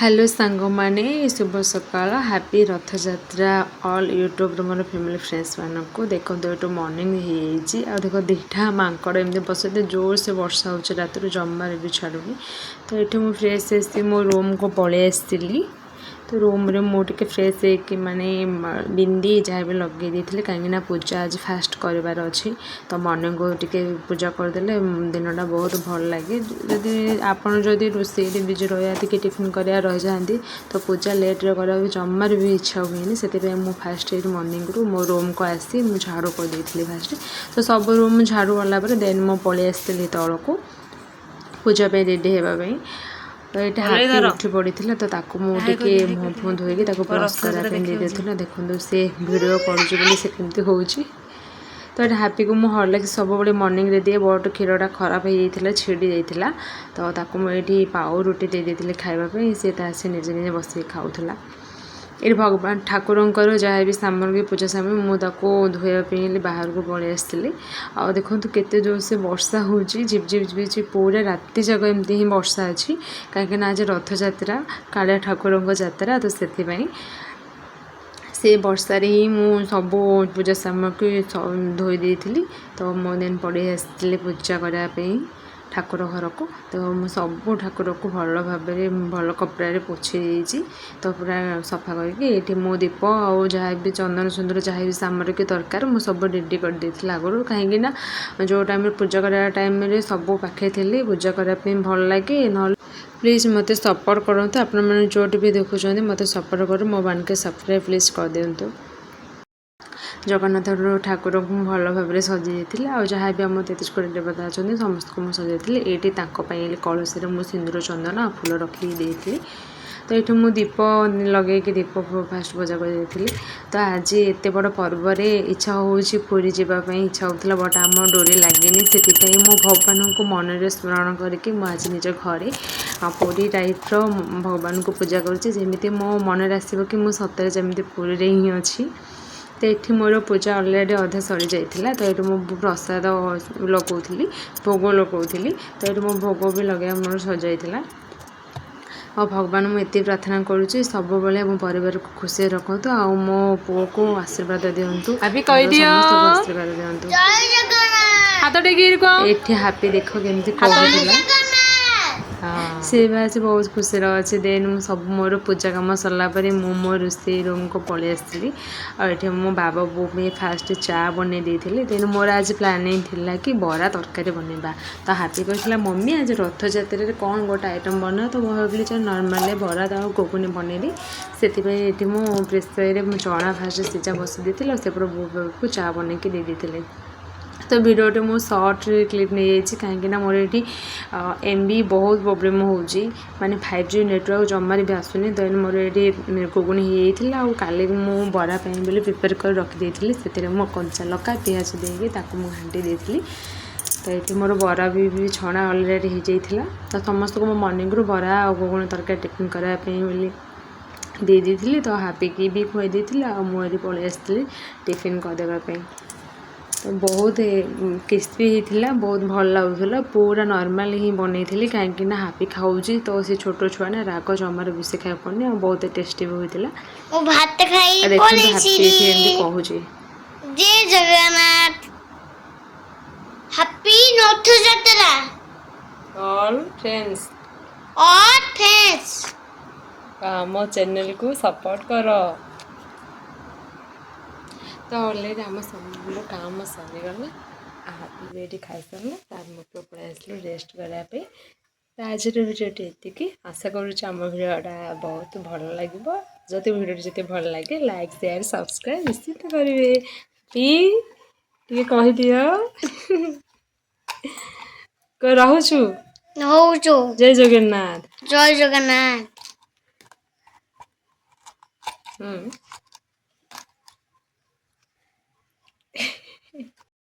Hello सांग माने शुभ सकाल हैप्पी रथ यात्रा ऑल यूट्यूब मोर फैमिली फ्रेंड्स मान को देखो ये मॉर्निंग हो देखो दीटा मांकड़ एमती बसते जोर से वर्षा हो रात जमार भी छाड़ूनी तो ये मुझे फ्रेश आसी मो रूम को पलि आसती तो रूम रे मुझे फ्रेश होकर माने बिंदी जहाँ भी लगे देती कहीं पूजा आज फास्ट करार अच्छी तो मॉर्निंग को टिके पूजा करदे दिनटा बहुत भल लगे जदि आपड़ जदि रोषे बिजी रहा कि टिफिन करा रही जाती तो पूजा लेट्रे करा जमार भी इच्छा हुए से मुझे फास्ट मॉर्निंग रू मो रूम को आसी मुझे झाड़ू कर देती फास्ट तो सब रूम झाड़ू गलापर देन मो पलि आसती तौल को पूजा रेडी होगापी तो ये उठी पड़ी तो ताकू मुझे मुँह फुँ धोईकी ब्रश करापी देती देखो सी भिड करुँच हो तो ये हापी को मुझे हॉर्लिक्स सब बड़े मॉर्निंग रे दिए बट क्षीरटा खराब हो जाता छिड़ी जाता तो ताकू मुझे पाउ रुटी दे देती खावाई सी आसी निजे निजे बस खाऊला ये भगवान ठाकुर जहाँ भी सामग्री पूजा सामग्री मुझे धोयापी बाहर को पलि आसती आ देखो केते जोर से वर्षा हो झिप झिप झिप पूरा राति जाक एमती ही वर्षा अच्छी कहीं आज रथ यात्रा कालिया ठाकुर यात्रा तो से वर्षारे ही मु सब पूजा सामग्री धोई देती तो मो दिन पड़े आसती पूजा करने ठाकुर घर को तो मु सब ठाकुर को भल भाव भल कपड़े पोछी देती तो पूरा सफा करके मो दीप आउ जहाँ भी चंदन सुंदर जहाँ भी सामग्रिक दरकार मु सब रेडी कर देती आगुरी कहीं जो टाइम पूजा करा टाइम सब पाखे थी पूजा करने भल लगे ना प्लीज़ मत सपोर्ट करूँ आपण जो भी देखुं मत सपोर्ट कर मो वन के सब्सक्राइब प्लीज़ कर दिंतु जगन्नाथ ठाकुर को भल भाव सजाई आ जहाँ भी आम 33 देवता अच्छा समस्त को मुझे सजाई ये कलश मुझे सिंदूर चंदन आ फूल रखिक देती तो ये मुझे दीप लगे दीप फास्ट पूजा कर तो आज एत बड़ पर्व इच्छा हो पूरी जावाई इच्छा होता बट आम डोरी लगे से मो भगवान को मन में स्मरण करके आज निज घरे पूरी टाइप्र भगवान को पूजा करुँची मो मन में आसो कि मुझे सतरे जमी पूरी ही अच्छी तो ये मोर पूजा अलरेडी अधा सरी जाइए तो ये मुझे प्रसाद लगौली भोग लगौली तो ये मो भोग भी लगे मोर सजाइला और भगवान मुझे प्रार्थना करुँची सब बेले मो परिवार को खुशी रखतु आ मो पुओ को आशीर्वाद दिंतु आशीर्वाद दिंतु ये हापी देख केमती कहला सी आज बहुत खुशी अच्छे देन सब मोर पूजा कम सरलापर मो रोषे रूम को पलि आसती और मो बाबा बो भी फास्ट चा बन देती देन मोर आज प्लानिंग थिला कि बरा तरकारी बनवा तो हापी कहला मम्मी आज रथ यात्रा कौन गोटे आइटम बना तो मैं भाविली चल नर्माल बरा तो घुगुनी बनैली से मो प्रेसर चना फास्ट सीझा बस देती से बो को चा बन के दे देती तो भिडियोटे मो सर्ट क्लिप नहीं जाइए कहीं मोर ये एमबी बहुत प्रोब्लेम हो माने 5G नेटवर्क जमार भी आसुनी तो मोर ये गुगुनी होता आ काली मु बरा बोली प्रिपेयर कर रखी से मो कंचा लका पियाज देके घाटी देती तो ये मोर बरा भी छणा अलरेडी हो जाता तो समस्त को मो मॉर्निंग रू बरा और गुगुनी तरकारी टिफिन कराई दे दी तो हापी की भी खुई देती आ मुझे पलि आसती टिफिन करदेवाई तो बहुत क्रिस्पी होता बहुत भल लगुला पूरा नॉर्मल ही बनई कहीं हापी खाऊँ तो सी छोट छुआ ना राग जमार बेसी खाई पड़नी और बहुत टेस्टी भी होता कहूँ जय जगन्नाथ हैप्पी रथ यात्रा ऑल फ्रेंड्स मो चैनल को सपोर्ट करो तो ऑलरेडी आम सब काम सरीगला हापी भी खाई सारे तार मुझे पलि आसलु रेस्ट करने तो आज भिडियोटी ये आशा करुँच आम भिडियोटा बहुत भल लगे जदि भिडियोटी जिते भल लगे लाइक शेयर सब्सक्राइब निश्चित करेंगे टी कहीदि रोचु जय जगन्नाथ जय जगन्नाथ।